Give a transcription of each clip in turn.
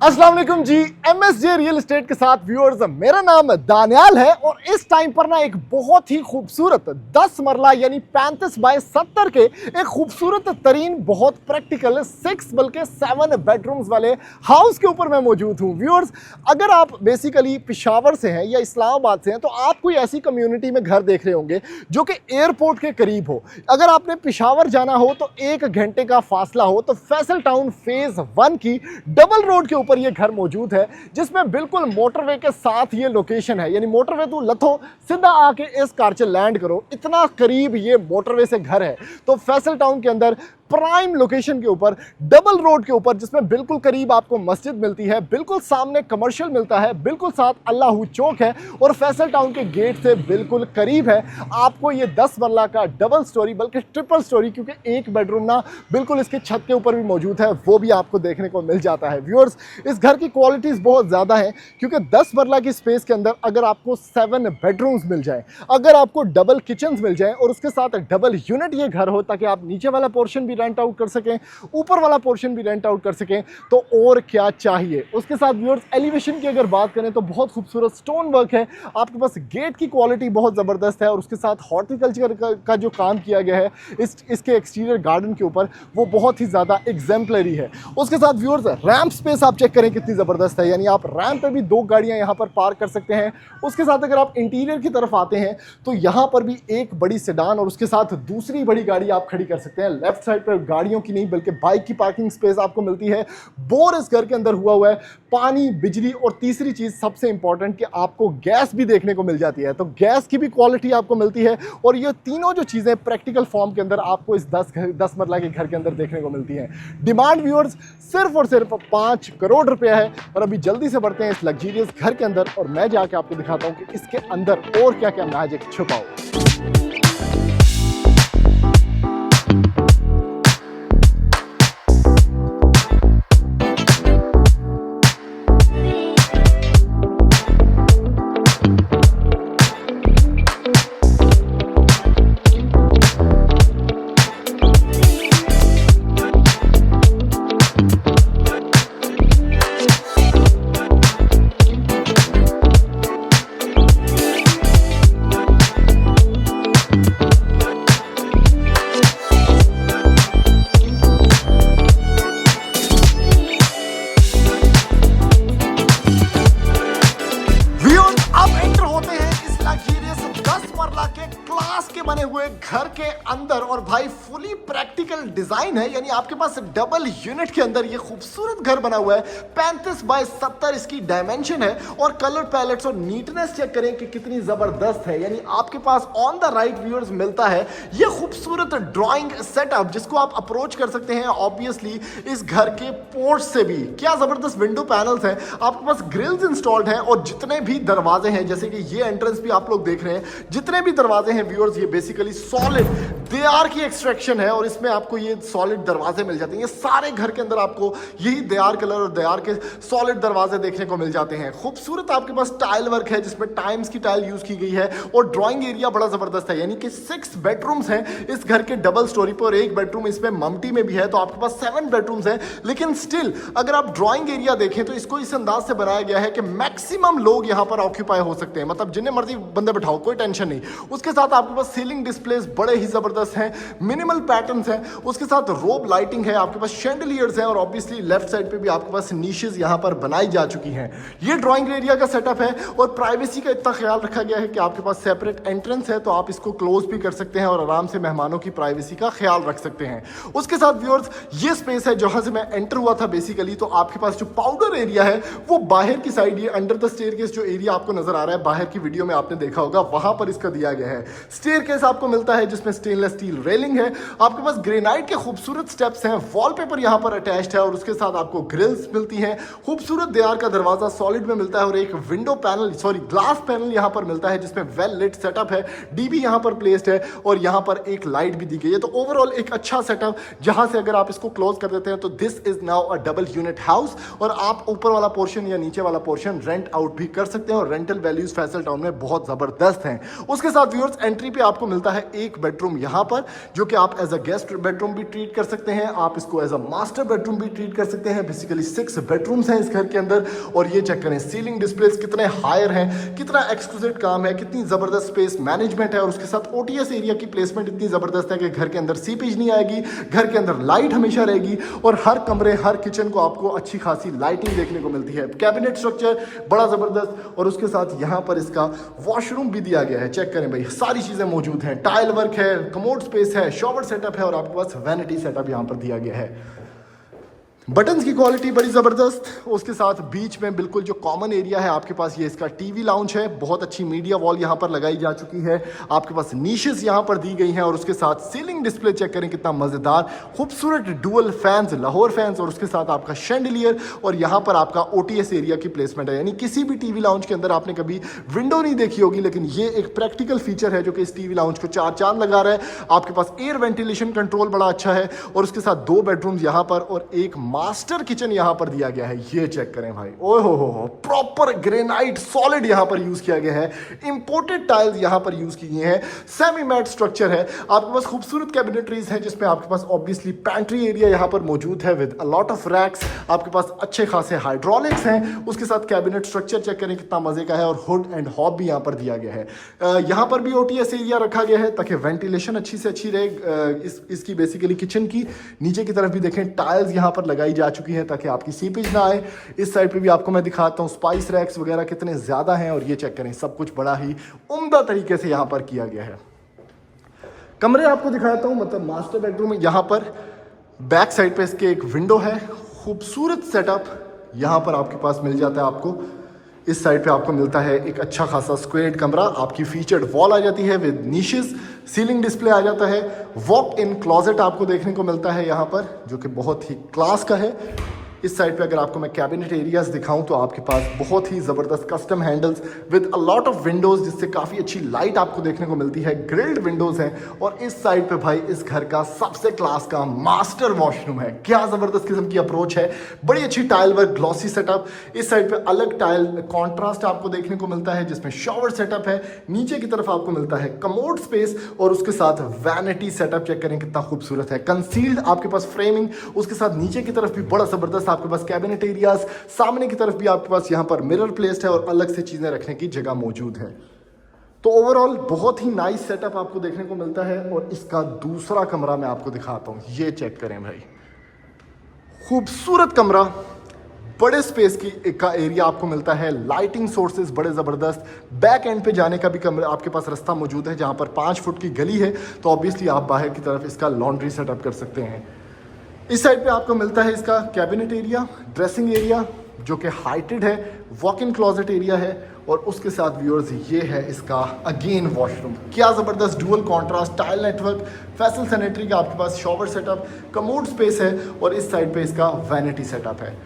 अस्सलाम वालेकुम जी। MSJ real estate के साथ व्यूअर्स, मेरा नाम दानियाल है और इस टाइम पर ना एक बहुत ही खूबसूरत 10 मरला यानी 35 बाय 70 के एक खूबसूरत तरीन बहुत प्रैक्टिकल 6 बल्कि 7 बेडरूम्स वाले हाउस के ऊपर मैं मौजूद हूँ। व्यूअर्स, अगर आप बेसिकली पेशावर से हैं या इस्लामाबाद से हैं तो आप कोई ऐसी कम्युनिटी में घर देख रहे होंगे जो कि एयरपोर्ट के करीब हो। अगर आपने पेशावर जाना हो तो 1 घंटे का फासला हो तो फैसल टाउन फेज 1 की डबल रोड के ऊपर ये घर मौजूद है, जिसमें बिल्कुल मोटरवे के साथ ये लोकेशन है। यानी मोटरवे तो लथो सीधा आके इस कारचे लैंड करो, इतना करीब ये मोटरवे से घर है। तो फैसल टाउन के अंदर प्राइम लोकेशन के ऊपर डबल रोड के ऊपर, जिसमें बिल्कुल करीब आपको मस्जिद मिलती है, बिल्कुल सामने कमर्शियल मिलता है, बिल्कुल साथ अल्लाहू चौक है और फैसल टाउन के गेट से बिल्कुल करीब है आपको ये 10 मरला का डबल स्टोरी बल्कि ट्रिपल स्टोरी, क्योंकि एक बेडरूम ना बिल्कुल इसके छत के ऊपर भी मौजूद है, वो भी आपको देखने को मिल जाता है। व्यूअर्स, इस घर की क्वालिटीज़ बहुत ज़्यादा है क्योंकि 10 मरला की स्पेस के अंदर अगर आपको 7 बेडरूम्स मिल जाए, अगर आपको डबल किचन मिल जाए और उसके साथ डबल यूनिट ये घर हो ताकि आप नीचे वाला पोर्शन भी रेंट आउट कर सकें, ऊपर वाला पोर्शन भी रेंट आउट कर सकें, तो और क्या चाहिए। उसके साथ व्यूअर्स, एलिवेशन की अगर बात करें तो बहुत खूबसूरत स्टोन वर्क है, आपके पास गेट की क्वालिटी बहुत ज़बरदस्त है और उसके साथ हॉर्टिकल्चर का जो काम किया गया है इसके एक्सटीरियर गार्डन के ऊपर, वो बहुत ही ज़्यादा एग्जाम्पलरी है। उसके साथ व्यूअर्स, रैम्प स्पेस आप चेक करें कितनी ज़बरदस्त है, यानी आप रैम्प पे भी 2 गाड़ियाँ यहाँ पर पार्क कर सकते हैं। उसके साथ अगर आप इंटीरियर की तरफ आते हैं तो यहाँ पर भी एक बड़ी सेडान और उसके साथ दूसरी बड़ी गाड़ी आप खड़ी कर सकते हैं। लेफ्ट साइड पर गाड़ियों की नहीं बल्कि बाइक की पार्किंग स्पेस आपको मिलती है। बोर इस घर के अंदर हुआ है, पानी, बिजली और तीसरी चीज सबसे इंपॉर्टेंट कि आपको गैस भी देखने को मिल जाती है, तो गैस की भी क्वालिटी आपको मिलती है। और ये तीनों जो चीजें प्रैक्टिकल फॉर्म के अंदर आपको इस 10 मरला के घर के अंदर देखने को मिलती है। डिमांड व्यूअर्स सिर्फ और सिर्फ 5 करोड़ रुपया है। और अभी जल्दी से बढ़ते हैं इस लग्जरियस घर के अंदर और मैं जाके आपको दिखाता हूं कि इसके अंदर और क्या क्या मैजिक छुपा हो। क्लास के बने हुए घर के अंदर और भाई फुली प्रैक्टिकल डिजाइन है, यानी आपके पास डबल यूनिट के अंदर ये खूबसूरत घर बना हुआ है। 35 बाय 70 इसकी डायमेंशन है और कलर पैलेट्स और नीटनेस चेक करें कि कितनी जबरदस्त है। यानी आपके pass on the right viewers मिलता है ये खूबसूरत ड्राइंग सेटअप, जिसको आप अप्रोच कर सकते हैं ऑब्वियसली इस घर के पोर्च से भी। क्या जबरदस्त विंडो पैनल्स हैं, आपके पास ग्रिल्स इंस्टॉल्ड हैं और जितने भी दरवाजे हैं, जैसे कि ये एंट्रेंस भी आप लोग देख रहे हैं, जितने भी दरवाजे हैं व्यूअर्स, ये बेसिकली सॉलिड देयार की एक्सट्रैक्शन है और इसमें आपको ये सॉलिड दरवाजे मिल जाते हैं। ये सारे घर के अंदर आपको यही देयार कलर और देयार के सॉलिड दरवाजे देखने को मिल जाते हैं। खूबसूरत आपके पास टाइल वर्क है जिसमें टाइम्स की टाइल यूज की गई है और ड्राइंग एरिया बड़ा जबरदस्त है। यानी कि 6 बेडरूम्स हैं इस घर के डबल स्टोरी पर और 1 बेडरूम इसमें ममटी में भी है, तो आपके पास 7 बेडरूम्स हैं। लेकिन स्टिल अगर आप ड्राइंग एरिया देखें तो इसको इस अंदाज से बनाया गया है कि मैक्सिमम लोग यहाँ पर ऑक्यूपाई हो सकते हैं, मतलब जिन्हें मर्जी बंदे बैठाओ, कोई टेंशन नहीं। उसके साथ आपके पास सीलिंग डिस्प्लेस बड़े ही जबरदस्त हैं, मिनिमल पैटर्न्स हैं, उसके साथ रोब लाइटिंग है, आपके पास शैंडलियर्स हैं और ऑब्वियसली लेफ्ट साइड पे भी आपके पास नीशेस यहां पर बनाई जा चुकी हैं। ये ड्राइंग एरिया का सेटअप है और प्राइवेसी का इतना ख्याल रखा गया है कि आपके पास सेपरेट एंट्रेंस है, तो आप इसको क्लोज भी कर सकते हैं और आराम से मेहमानों की प्राइवेसी का ख्याल रख सकते हैं। उसके साथ व्यूअर्स, ये स्पेस है जहां से मैं एंटर हुआ था बेसिकली, तो आपके पास जो पाउडर एरिया है वो बाहर की साइड, ये अंडर द स्टेयरकेस जो एरिया आपको नजर आ रहा है, बाहर की वीडियो में आपने देखा होगा, वहां पर इसका दिया गया है। स्टेयरकेस आपको मिलता है जिसमें स्टेनलेस स्टील रेलिंग है, आपके पास ग्रेनाइट के खूबसूरत स्टेप्स हैं, वॉलपेपर यहां पर अटैच्ड है और उसके साथ आपको ग्रिल्स मिलती हैं। खूबसूरत देयार का दरवाजा सॉलिड में मिलता है और एक विंडो पैनल, ग्लास पैनल यहां पर मिलता है जिसमें वेल लिट सेटअप है, डीबी यहां पर प्लेस्ड है और यहां पर एक लाइट भी दी गई है। तो ओवरऑल एक अच्छा सेटअप, जहां से अगर आप इसको क्लोज कर देते हैं तो this is now a double unit house और आप ऊपर वाला पोर्शन या नीचे वाला पोर्शन रेंट आउट भी कर सकते हैं और रेंटल वैल्यूज फैसल टाउन में बहुत जबरदस्त हैं। उसके साथ व्यूअर्स, एंट्री पे आपको मिलता है 1 बेडरूम यहां यहाँ पर, जो कि आप एज अ गेस्ट बेडरूम भी ट्रीट कर सकते हैं, आप इसको एज अ मास्टर बेडरूम भी ट्रीट कर सकते हैं। बेसिकली 6 बेडरूम्स हैं इस घर के अंदर। और ये चेक करें सीलिंग डिस्प्लेस कितने हायर हैं, कितना एक्सक्लूसिव काम है, कितनी जबरदस्त स्पेस मैनेजमेंट है, और उसके साथ ओटीएस एरिया की प्लेसमेंट इतनी जबरदस्त है कि घर के अंदर सीपेज नहीं आएगी, घर के अंदर लाइट हमेशा रहेगी, और हर कमरे हर किचन को आपको अच्छी खासी लाइटिंग देखने को मिलती है। कैबिनेट स्ट्रक्चर बड़ा जबरदस्त, और उसके साथ यहाँ पर इसका वॉशरूम भी दिया गया है। चेक करें भाई, सारी चीजें मौजूद हैं, टाइल वर्क है, कमोड स्पेस है, शॉवर सेटअप है, और आपके पास वैनिटी सेटअप यहाँ पर दिया गया है। बटन्स की क्वालिटी बड़ी ज़बरदस्त। उसके साथ बीच में बिल्कुल जो कॉमन एरिया है आपके पास, ये इसका टीवी लाउंज है, बहुत अच्छी मीडिया वॉल यहाँ पर लगाई जा चुकी है, आपके पास नीशेस यहाँ पर दी गई हैं, और उसके साथ सीलिंग डिस्प्ले चेक करें कितना मज़ेदार, खूबसूरत डुअल फैंस, लाहौर फैंस, और उसके साथ आपका शैंडलियर, और यहाँ पर आपका ओटीएस एरिया की प्लेसमेंट है। यानी किसी भी टीवी लाउंज के अंदर आपने कभी विंडो नहीं देखी होगी, लेकिन ये एक प्रैक्टिकल फीचर है जो कि इस टीवी लाउंज को 4 चांद लगा रहा है। आपके पास एयर वेंटिलेशन कंट्रोल बड़ा अच्छा है, और उसके साथ 2 बेडरूम यहाँ पर और एक मास्टर किचन यहां पर दिया गया है। ये चेक करें भाई, ओए हो प्रॉपर ग्रेनाइट सॉलिड यहां पर यूज किया गया है, इंपोर्टेड टाइल्स यहां पर यूज की गई हैं, सेमी मैट स्ट्रक्चर है, आपके पास खूबसूरत कैबिनेटरीज हैं, जिसमें आपके पास ऑब्वियसली पैंट्री एरिया यहां पर मौजूद है with a lot of racks, आपके पास अच्छे खासे हाइड्रोलिक्स हैं, उसके साथ कैबिनेट स्ट्रक्चर चेक करें कितना मजे का है, और हुड एंड हॉब भी यहां पर दिया गया है। यहां पर भी ओटीएस एरिया रखा गया है ताकि वेंटिलेशन अच्छी से अच्छी रहे। इसकी बेसिकली किचन की नीचे की तरफ भी देखें टाइल्स यहां पर लगाई जा चुकी है ताकि आपकी सीपेज ना आए। इस साइड पे भी आपको मैं दिखाता हूँ स्पाइस रैक्स वगैरह कितने ज्यादा हैं, और ये चेक करें सब कुछ बड़ा ही उम्दा तरीके से यहां पर किया गया है। कमरे आपको दिखाता हूँ, मतलब मास्टर बेडरूम में यहां पर बैक साइड पे इसके एक विंडो है, खूबसूरत सेटअप यहां पर आपके पास मिल जाता है। आपको इस साइड पे आपको मिलता है एक अच्छा खासा स्क्वेयर्ड कमरा, आपकी फीचर्ड वॉल आ जाती है विद नीशेस, सीलिंग डिस्प्ले आ जाता है, वॉक इन क्लोजेट आपको देखने को मिलता है यहाँ पर, जो कि बहुत ही क्लास का है। इस साइड पे अगर आपको मैं कैबिनेट एरियाज दिखाऊं तो आपके पास बहुत ही ज़बरदस्त custom handles with a lot of Windows, जिससे काफ़ी अच्छी लाइट आपको देखने को मिलती है, ग्रिल्ड विंडोज़ हैं। और इस साइड पे भाई इस घर का सबसे क्लास का मास्टर वॉशरूम है, क्या ज़बरदस्त किस्म की अप्रोच है, बड़ी अच्छी टाइल वर्क, ग्लॉसी सेटअप। इस साइड पे अलग टाइल कॉन्ट्रास्ट आपको देखने को मिलता है, जिसमें शॉवर सेटअप है, नीचे की तरफ आपको मिलता है कमोड स्पेस, और उसके साथ वैनिटी सेटअप चेक करें कितना खूबसूरत है, कंसील्ड आपके पास फ्रेमिंग, उसके साथ नीचे की तरफ भी बड़ा ज़बरदस्त आपके पास कैबिनेट एरियाज, सामने की तरफ भी आपके पास यहां पर मिरर प्लेस्ड है, और अलग से चीजें रखने की जगह मौजूद है। तो ओवरऑल बहुत ही नाइस सेटअप आपको देखने को मिलता है। और इसका दूसरा कमरा मैं आपको दिखाता हूं, ये चेक करें भाई, खूबसूरत कमरा, बड़े स्पेस का एरिया आपको मिलता है, लाइटिंग सोर्सेज बड़े ज़बरदस्त, बैक एंड पे जाने का भी कमरा आपके पास रास्ता मौजूद है, जहां पर 5 फुट की गली है, तो ऑब्वियसली आप बाहर की तरफ इसका लॉन्ड्री सेटअप कर सकते हैं। इस साइड पे आपको मिलता है इसका कैबिनेट एरिया, ड्रेसिंग एरिया जो कि हाइटेड है, वॉक इन क्लोजेट एरिया है, और उसके साथ व्यूअर्स ये है इसका अगेन वॉशरूम, क्या ज़बरदस्त dual contrast tile network, Faisal sanitary का आपके पास शॉवर सेटअप, कमोड स्पेस है, और इस साइड पे इसका वैनिटी सेटअप है।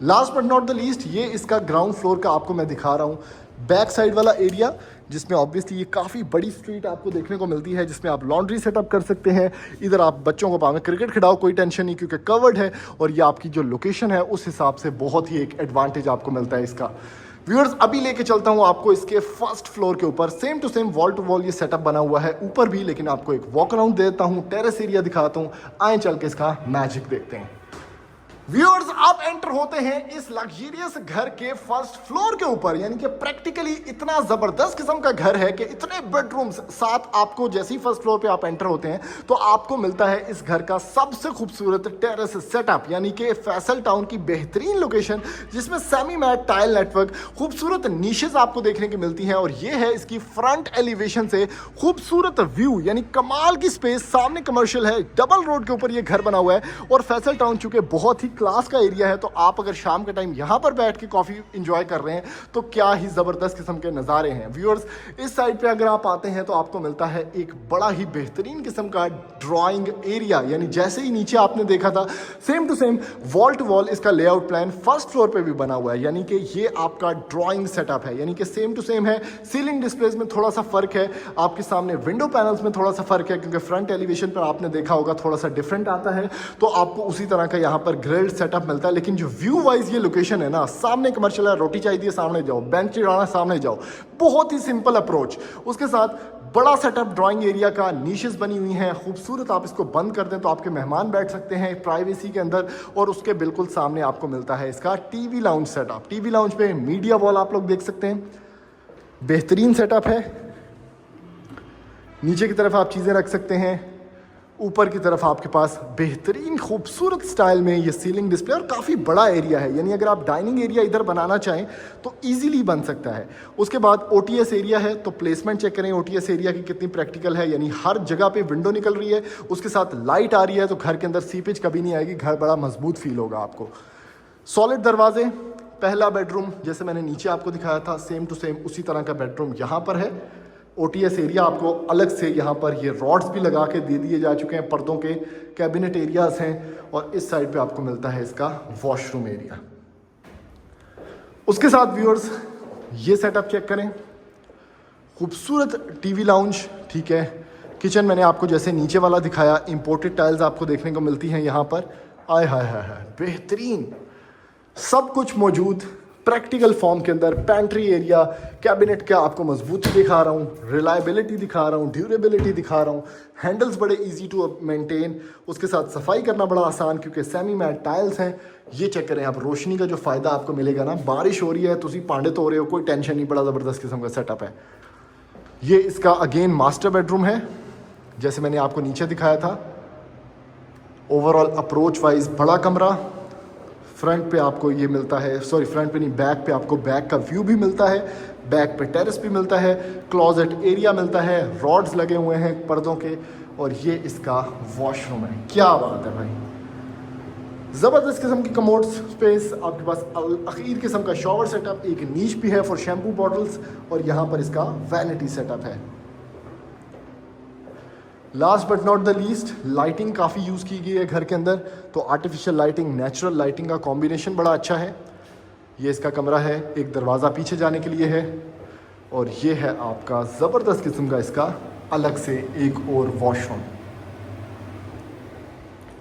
Last but not the least, ये इसका ग्राउंड फ्लोर का आपको मैं दिखा रहा हूँ बैक साइड वाला एरिया, जिसमें ऑब्वियसली ये काफ़ी बड़ी स्ट्रीट आपको देखने को मिलती है, जिसमें आप लॉन्ड्री सेटअप कर सकते हैं। इधर आप बच्चों को पावे क्रिकेट खिलाओ, कोई टेंशन नहीं, क्योंकि कवर्ड है, और ये आपकी जो लोकेशन है उस हिसाब से बहुत ही एक एडवांटेज आपको मिलता है इसका। व्यूअर्स अभी लेके चलता हूँ आपको इसके फर्स्ट फ्लोर के ऊपर, same to same wall to wall ये सेटअप बना हुआ है ऊपर भी, लेकिन आपको एक वॉक अराउंड देता हूँ, टेरेस एरिया दिखाता हूँ, आए चल के इसका मैजिक देखते हैं। व्यूअर्स आप एंटर होते हैं इस लग्जरियस घर के फर्स्ट फ्लोर के ऊपर, यानी कि प्रैक्टिकली इतना जबरदस्त किस्म का घर है कि इतने बेडरूम्स साथ आपको, जैसे ही फर्स्ट फ्लोर पे आप एंटर होते हैं तो आपको मिलता है इस घर का सबसे खूबसूरत टेरेस सेटअप, यानी कि फैसल टाउन की बेहतरीन लोकेशन, जिसमें सेमी मैट टाइल नेटवर्क, खूबसूरत नीशेस आपको देखने की मिलती हैं, और ये है इसकी फ्रंट एलिवेशन से खूबसूरत व्यू, यानी कमाल की स्पेस, सामने कमर्शियल है, डबल रोड के ऊपर ये घर बना हुआ है, और फैसल टाउन चूंकि बहुत ही क्लास का एरिया है, तो आप अगर शाम के टाइम यहां पर बैठ के कॉफी एंजॉय कर रहे हैं तो क्या ही जबरदस्त किस्म के नज़ारे हैं। व्यूअर्स इस साइड पे अगर आप आते हैं तो आपको मिलता है एक बड़ा ही बेहतरीन किस्म का ड्राइंग एरिया, यानी जैसे ही नीचे आपने देखा था same to same wall to wall इसका लेआउट प्लान फर्स्ट फ्लोर पे भी बना हुआ है, यानी कि ये आपका ड्राइंग सेटअप है, यानी कि सेम टू सेम है। सीलिंग डिस्प्लेस में थोड़ा सा फर्क है, आपके सामने विंडो पैनल्स में थोड़ा सा फर्क है, क्योंकि फ्रंट एलिवेशन पर आपने देखा होगा थोड़ा सा डिफरेंट आता है, तो आपको उसी तरह का यहाँ पर ग्रिल्ड सेटअप मिलता है। लेकिन जो व्यू वाइज ये लोकेशन है ना, सामने कमर्शियल है, रोटी चाहिए सामने जाओ, बेंच चिढ़ाना सामने जाओ, बहुत ही सिंपल अप्रोच। उसके साथ बड़ा सेटअप ड्राइंग एरिया का, नीशेस बनी हुई हैं खूबसूरत। आप इसको बंद कर दें तो आपके मेहमान बैठ सकते हैं प्राइवेसी के अंदर। और उसके बिल्कुल सामने आपको मिलता है इसका TV lounge setup. TV lounge पे मीडिया वॉल आप लोग देख सकते हैं, बेहतरीन सेटअप है। नीचे की तरफ आप चीज़ें रख सकते हैं, ऊपर की तरफ आपके पास बेहतरीन खूबसूरत स्टाइल में ये सीलिंग डिस्प्ले, और काफ़ी बड़ा एरिया है, यानी अगर आप डाइनिंग एरिया इधर बनाना चाहें तो इजीली बन सकता है। उसके बाद OTS एरिया है, तो प्लेसमेंट चेक करें OTS एरिया की कितनी प्रैक्टिकल है, यानी हर जगह पे विंडो निकल रही है, उसके साथ लाइट आ रही है, तो घर के अंदर सीपेज कभी नहीं आएगी, घर बड़ा मजबूत फील होगा आपको। सॉलिड दरवाजे, पहला बेडरूम जैसे मैंने नीचे आपको दिखाया था सेम टू सेम उसी तरह का बेडरूम यहाँ पर है। OTS एरिया आपको अलग से यहाँ पर ये रॉड्स भी लगा के दे दिए जा चुके हैं, पर्दों के कैबिनेट एरियाज हैं, और इस साइड पे आपको मिलता है इसका वॉशरूम एरिया। उसके साथ व्यूअर्स ये सेटअप चेक करें, खूबसूरत टीवी लाउंज, ठीक है। किचन मैंने आपको जैसे नीचे वाला दिखाया, इंपोर्टेड टाइल्स आपको देखने को मिलती हैं यहाँ पर। आय हाय हाय, बेहतरीन सब कुछ मौजूद प्रैक्टिकल फॉर्म के अंदर। पैंट्री एरिया, कैबिनेट का आपको मजबूती दिखा रहा हूँ, रिलायबिलिटी दिखा रहा हूँ, ड्यूरेबिलिटी दिखा रहा हूँ, हैंडल्स बड़े इजी टू मेंटेन, उसके साथ सफाई करना बड़ा आसान क्योंकि सेमी मैट टाइल्स हैं। ये चेक करें आप, रोशनी का जो फ़ायदा आपको मिलेगा ना, बारिश हो रही है तो पांडित हो रहे हो, कोई टेंशन नहीं, बड़ा ज़बरदस्त किस्म का सेटअप है। ये इसका अगेन मास्टर बेडरूम है, जैसे मैंने आपको नीचे दिखाया था। ओवरऑल अप्रोच वाइज बड़ा कमरा, फ्रंट पे आपको ये मिलता है, सॉरी फ्रंट पे नहीं, बैक पे आपको बैक का व्यू भी मिलता है, बैक पे टेरेस भी मिलता है, क्लोजेट एरिया मिलता है, रॉड्स लगे हुए हैं पर्दों के, और ये इसका वॉशरूम है। क्या बात है भाई, ज़बरदस्त किस्म की कमोड स्पेस आपके पास। अखीर किस्म का शॉवर सेटअप, एक नीच भी है फॉर शैम्पू बॉटल्स, और यहाँ पर इसका वैनिटी सेटअप है। Last but not the least, lighting काफ़ी यूज़ की गई है घर के अंदर, तो आर्टिफिशियल लाइटिंग नेचुरल लाइटिंग का कॉम्बिनेशन बड़ा अच्छा है। ये इसका कमरा है, एक दरवाज़ा पीछे जाने के लिए है, और ये है आपका ज़बरदस्त किस्म का इसका अलग से एक और वॉशरूम।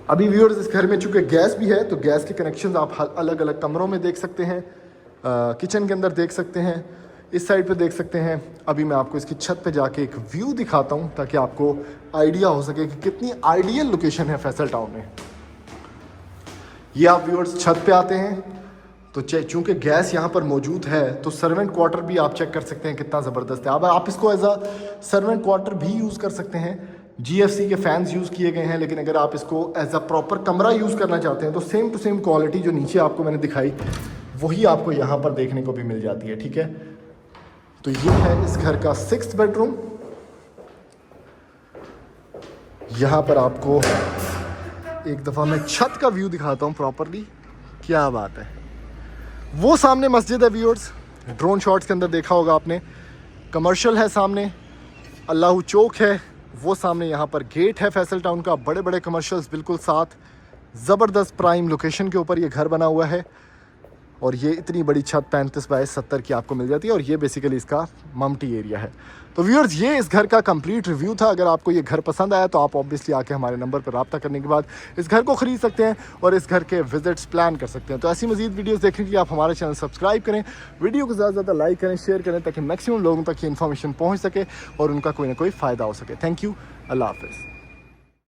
अभी व्यूअर्स इस घर में चूँकि गैस भी है, तो गैस के कनेक्शन आप अलग अलग कमरों में देख सकते हैं, किचन के अंदर देख सकते हैं, इस साइड पे देख सकते हैं। अभी मैं आपको इसकी छत पे जाके एक व्यू दिखाता हूँ ताकि आपको आइडिया हो सके कि कितनी आइडियल लोकेशन है फैसल टाउन में। ये आप व्यूअर्स छत पे आते हैं तो चूँकि गैस यहाँ पर मौजूद है, तो सर्वेंट क्वार्टर भी आप चेक कर सकते हैं कितना ज़बरदस्त है। अब आप इसको एज अ सर्वेंट क्वार्टर भी यूज़ कर सकते हैं। GFC के फैंस यूज़ किए गए हैं, लेकिन अगर आप इसको एज अ प्रॉपर कमरा यूज़ करना चाहते हैं तो सेम टू सेम क्वालिटी जो नीचे आपको मैंने दिखाई वही आपको यहाँ पर देखने को भी मिल जाती है, ठीक है। तो ये है इस घर का 6th बेडरूम। यहाँ पर आपको एक दफ़ा मैं छत का व्यू दिखाता हूँ प्रॉपरली। क्या बात है, वो सामने मस्जिद है व्यूअर्स, ड्रोन शॉट्स के अंदर देखा होगा आपने। कमर्शियल है सामने, अल्लाह चौक है वो सामने, यहाँ पर गेट है फैसल टाउन का, बड़े बड़े कमर्शियल्स बिल्कुल साथ, ज़बरदस्त प्राइम लोकेशन के ऊपर ये घर बना हुआ है। और ये इतनी बड़ी छत 35 बाय 70 की आपको मिल जाती है, और ये बेसिकली इसका ममटी एरिया है। तो व्यूअर्स ये इस घर का कंप्लीट रिव्यू था। अगर आपको ये घर पसंद आया तो आप ऑब्वियसली आके हमारे नंबर पर रब्ता करने के बाद इस घर को ख़रीद सकते हैं और इस घर के विजिट्स प्लान कर सकते हैं। तो ऐसी मजीद वीडियोस देखने के लिए आप हमारे चैनल सब्सक्राइब करें, वीडियो को ज़्यादा से ज़्यादा लाइक करें, शेयर करें, ताकि मैक्सिमम लोगों तक ये इन्फॉर्मेशन पहुँच सके और उनका कोई ना कोई फ़ायदा हो सके। थैंक यू, अल्लाह हाफ़िज़।